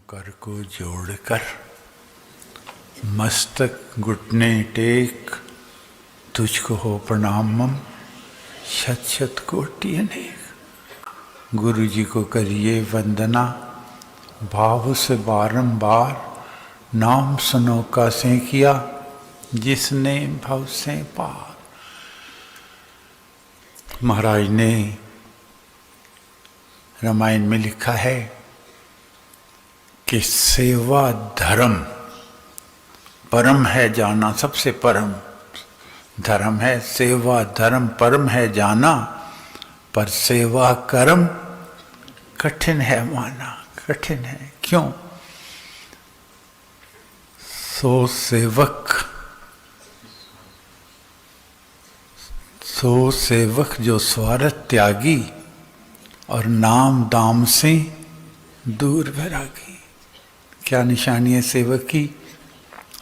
कर को जोड़कर मस्तक घुटने टेक तुझको हो प्रणामम शत शत कोटि अनेक। गुरु जी को करिए वंदना भाव से बारंबार, नाम सुनो का से किया जिसने भव से पार। महाराज ने रामायण में लिखा है कि सेवा धर्म परम है जाना, सबसे परम धर्म है सेवा, धर्म परम है जाना, पर सेवा कर्म कठिन है माना। कठिन है क्यों? सो सेवक जो स्वार्थ त्यागी और नाम दाम से दूर वैरागी। क्या निशानी है सेवक की?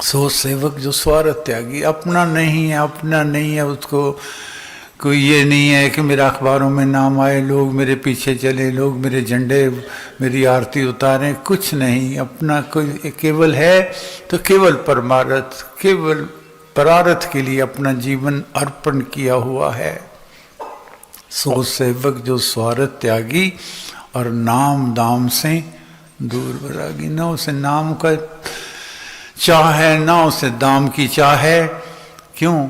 सो सेवक जो स्वार्थ त्यागी, अपना नहीं है उसको कोई ये नहीं है कि मेरा अखबारों में नाम आए, लोग मेरे पीछे चले, लोग मेरे झंडे मेरी आरती उतारें, कुछ नहीं अपना। कोई केवल है तो केवल परमार्थ, केवल परार्थ के लिए अपना जीवन अर्पण किया हुआ है। सो सेवक जो स्वार्थ त्यागी और नाम दाम से दूर वैरागी। न उसे नाम का चाह है, ना उसे दाम की चाह है। क्यों?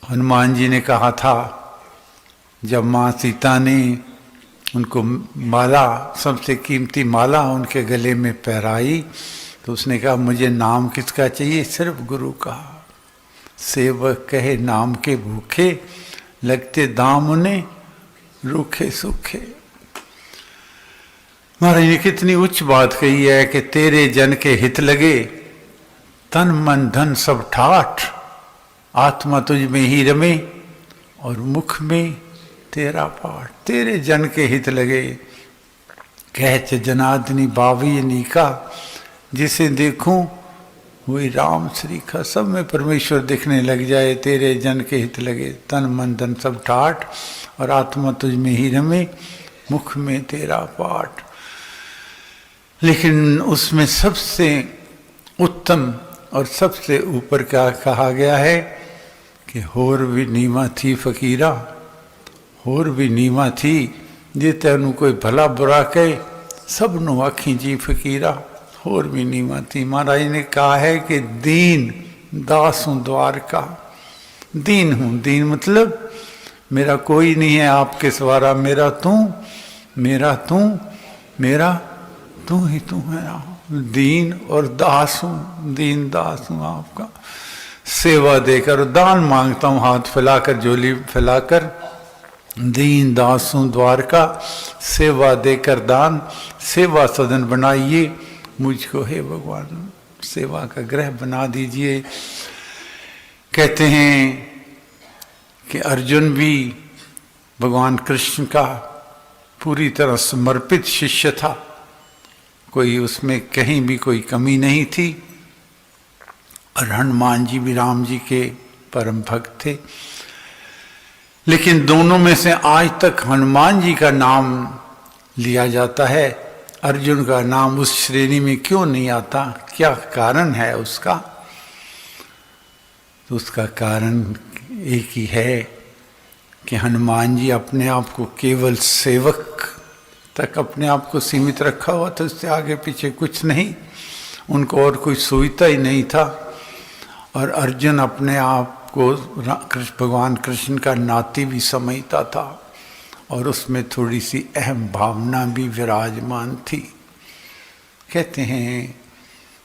हनुमान जी ने कहा था जब माँ सीता ने उनको माला, सबसे कीमती माला उनके गले में पहराई, तो उसने कहा मुझे नाम किसका चाहिए? सिर्फ गुरु का। सेवक कहे नाम के भूखे, लगते दाम उन्हें रूखे सूखे। महाराज ने कितनी उच्च बात कही है कि तेरे जन के हित लगे, तन मन धन सब ठाठ, आत्मा तुझ में ही रमे और मुख में तेरा पाठ। तेरे जन के हित लगे, कहच जनादनी बावी नीका, जिसे देखूं वही राम श्री का। सब में परमेश्वर दिखने लग जाए। तेरे जन के हित लगे, तन मन धन सब ठाठ और आत्मा तुझ में ही रमे, मुख में तेरा पाठ। लेकिन उसमें सबसे उत्तम और सबसे ऊपर क्या कहा गया है कि होर भी नीमा थी फकीरा, होर भी नीमा थी जे तेनू कोई भला बुरा कहे, सब नु आखी जी फकीरा, होर भी नीमा थी। महाराज ने कहा है कि दीन दास हूँ द्वार का। दीन हूँ, दीन मतलब मेरा कोई नहीं है आपके सवारा, मेरा तू, मेरा तू ही तू है। दीन और दास हूँ, दीन दास हूँ आपका। सेवा देकर दान मांगता हूँ, हाथ फैलाकर झोली फैलाकर। दीन दास हूँ द्वार का, सेवा देकर दान, सेवा सदन बनाइए मुझको हे भगवान, सेवा का ग्रह बना दीजिए। कहते हैं कि अर्जुन भी भगवान कृष्ण का पूरी तरह समर्पित शिष्य था, कोई उसमें कहीं भी कोई कमी नहीं थी। और हनुमान जी भी राम जी के परम भक्त थे। लेकिन दोनों में से आज तक हनुमान जी का नाम लिया जाता है, अर्जुन का नाम उस श्रेणी में क्यों नहीं आता? क्या कारण है उसका? तो उसका कारण एक ही है कि हनुमान जी अपने आप को केवल सेवक तक अपने आप को सीमित रखा हुआ था, उससे आगे पीछे कुछ नहीं, उनको और कोई सुविधा ही नहीं था। और अर्जुन अपने आप को भगवान कृष्ण का नाती भी समझता था और उसमें थोड़ी सी अहम भावना भी विराजमान थी। कहते हैं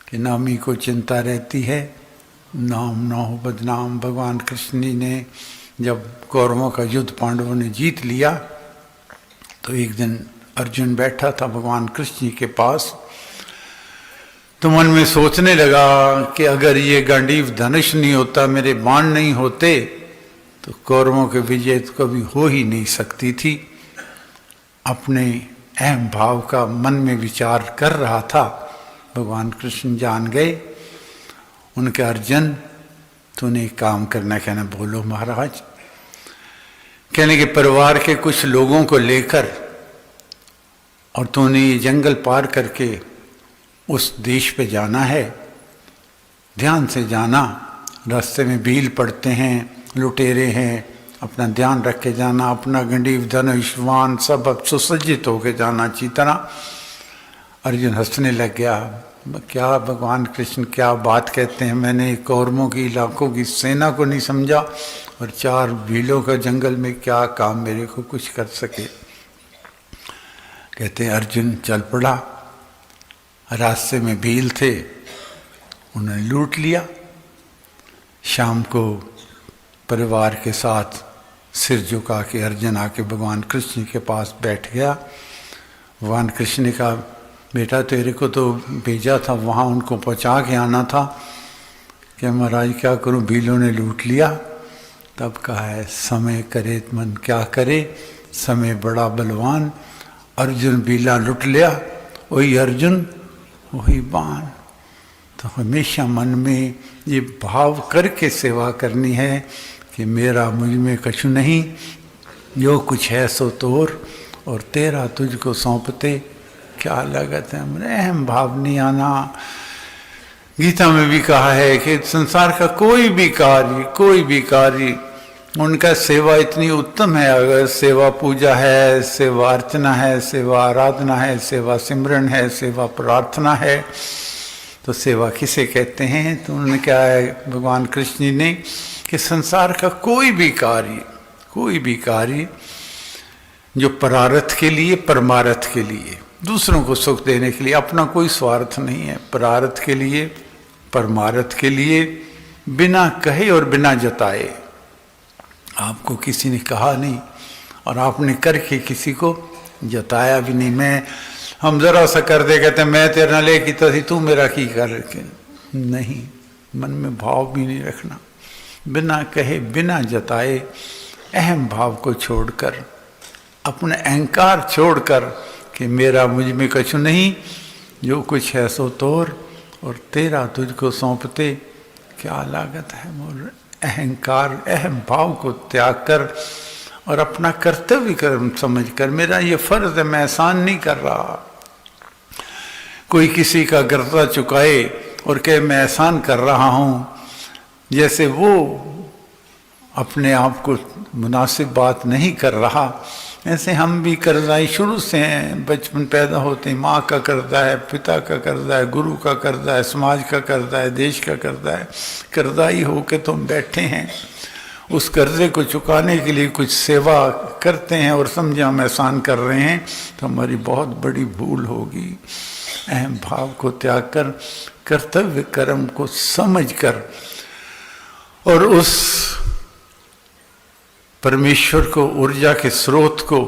कि नामी को चिंता रहती है, नाम ना हो बदनाम। भगवान कृष्ण जी ने जब कौरवों का युद्ध पांडवों ने जीत लिया, तो एक दिन अर्जुन बैठा था भगवान कृष्ण जी के पास, तो मन में सोचने लगा कि अगर ये गांडीव धनुष नहीं होता, मेरे बाण नहीं होते, तो कौरवों के विजय तो कभी हो ही नहीं सकती थी। अपने अहम भाव का मन में विचार कर रहा था। भगवान कृष्ण जान गए, उनके अर्जुन तूने एक काम करना। कहना बोलो महाराज। कहने के परिवार के कुछ लोगों को लेकर और तूने ये जंगल पार करके उस देश पे जाना है, ध्यान से जाना, रास्ते में भील पड़ते हैं, लुटेरे हैं, अपना ध्यान रख के जाना, अपना गंडीव धनुष बाण सब अब सुसज्जित होके जाना अच्छी तरह। अर्जुन हंसने लग गया, क्या भगवान कृष्ण क्या बात कहते हैं, मैंने कौरवों की लाखों की सेना को नहीं समझा और 4 भीलों का जंगल में क्या काम मेरे को कुछ कर सके। कहते हैं अर्जुन चल पड़ा, रास्ते में भील थे, उन्होंने लूट लिया। शाम को परिवार के साथ सिर झुका के अर्जुन आके भगवान कृष्ण के पास बैठ गया। भगवान कृष्ण ने कहा बेटा तेरे को तो भेजा था वहाँ उनको पहुँचा के आना था, क्या महाराज क्या करूँ भीलों ने लूट लिया। तब कहा है समय करे मन क्या करे, समय बड़ा बलवान, अर्जुन भीला लुट लिया, वही अर्जुन वही बाण। तो हमेशा मन में ये भाव करके सेवा करनी है कि मेरा मुझ में कछु नहीं, जो कुछ है सो तोर और तेरा तुझको सौंपते क्या लागत है। अहम भाव नहीं आना। गीता में भी कहा है कि संसार का कोई भी कार्य उनका सेवा इतनी उत्तम है, अगर सेवा पूजा है, सेवा अर्चना है, सेवा आराधना है, सेवा सिमरन है, सेवा प्रार्थना है, तो सेवा किसे कहते हैं। तो उन्होंने क्या है भगवान कृष्ण ने कि संसार का कोई भी कार्य जो परारथ के लिए परमारथ के लिए दूसरों को सुख देने के लिए, अपना कोई स्वार्थ नहीं है, परारथ के लिए परमारथ के लिए बिना कहे और बिना जताए, आपको किसी ने कहा नहीं और आपने करके किसी को जताया भी नहीं। हम जरा सा कर दे कहते मैं तेरा ले की तसी तू मेरा की कर के नहीं, मन में भाव भी नहीं रखना, बिना कहे बिना जताए अहम भाव को छोड़कर, अपने अहंकार छोड़कर कि मेरा मुझ में कछु नहीं, जो कुछ है सो तोर और तेरा तुझको सौंपते क्या लागत है। मोर अहंकार अहम भाव को त्याग कर और अपना कर्तव्य कर्म समझ कर, मेरा ये फर्ज है, मैं एहसान नहीं कर रहा। कोई किसी का कर्जा चुकाए और कहे मैं एहसान कर रहा हूँ, जैसे वो अपने आप को मुनासिब बात नहीं कर रहा, ऐसे हम भी कर्जाई शुरू से हैं, बचपन पैदा होते ही माँ का कर्जा है, पिता का कर्जा है, गुरु का कर्जा है, समाज का कर्जा है, देश का कर्जा है, कर्जाई होके तुम बैठे हैं। उस कर्जे को चुकाने के लिए कुछ सेवा करते हैं और समझे हम एहसान कर रहे हैं, तो हमारी बहुत बड़ी भूल होगी। अहम भाव को त्याग कर कर्तव्य कर्म को समझ कर और उस परमेश्वर को, ऊर्जा के स्रोत को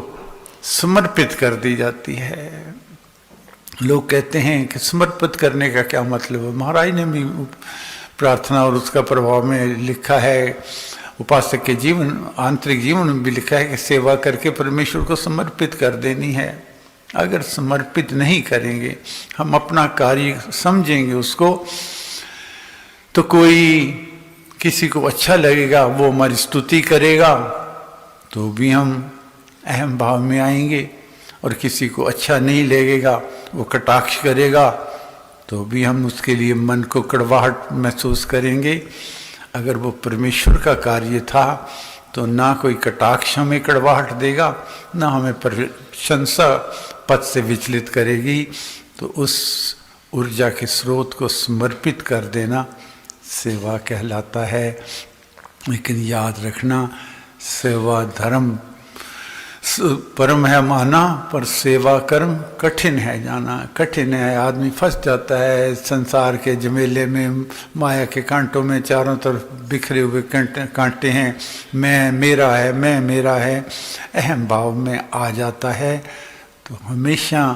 समर्पित कर दी जाती है। लोग कहते हैं कि समर्पित करने का क्या मतलब है। महाराज ने भी प्रार्थना और उसका प्रभाव में लिखा है, उपासक के जीवन आंतरिक जीवन में भी लिखा है कि सेवा करके परमेश्वर को समर्पित कर देनी है। अगर समर्पित नहीं करेंगे, हम अपना कार्य समझेंगे उसको, तो कोई किसी को अच्छा लगेगा, वो हमारी स्तुति करेगा तो भी हम अहम भाव में आएंगे, और किसी को अच्छा नहीं लगेगा, वो कटाक्ष करेगा तो भी हम उसके लिए मन को कड़वाहट महसूस करेंगे। अगर वो परमेश्वर का कार्य था तो ना कोई कटाक्ष हमें कड़वाहट देगा, ना हमें प्रशंसा पद से विचलित करेगी। तो उस ऊर्जा के स्रोत को समर्पित कर देना सेवा कहलाता है। लेकिन याद रखना, सेवा धर्म परम है माना, पर सेवा कर्म कठिन है जाना। कठिन है, आदमी फंस जाता है संसार के झमेले में, माया के कांटों में, चारों तरफ बिखरे हुए कांटे हैं, मैं मेरा है, मैं मेरा है, अहम भाव में आ जाता है। तो हमेशा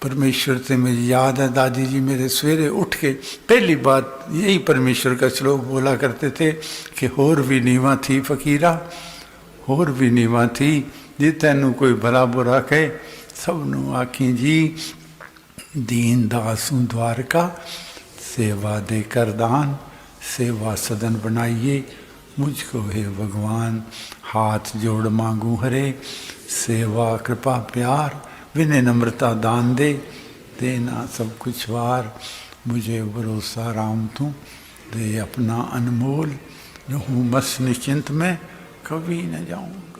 परमेश्वर से मुझे याद है, दादी जी मेरे सवेरे उठ के पहली बात यही परमेश्वर का श्लोक बोला करते थे कि होर भी नीवा थी फकीरा, होर भी नीवा थी, जे तैनू कोई भला बुरा कहे सबनू आखी जी, दीन दासू द्वारका सेवा दे कर दान, सेवा सदन बनाइए मुझको हे भगवान, हाथ जोड़ मांगू हरे, सेवा कृपा प्यार विनय नम्रता दान दे, देना सब कुछ वार, मुझे भरोसा राम तू, दे अपना अनमोल, रहूँ बस निश्चिंत में, कभी न जाऊँ।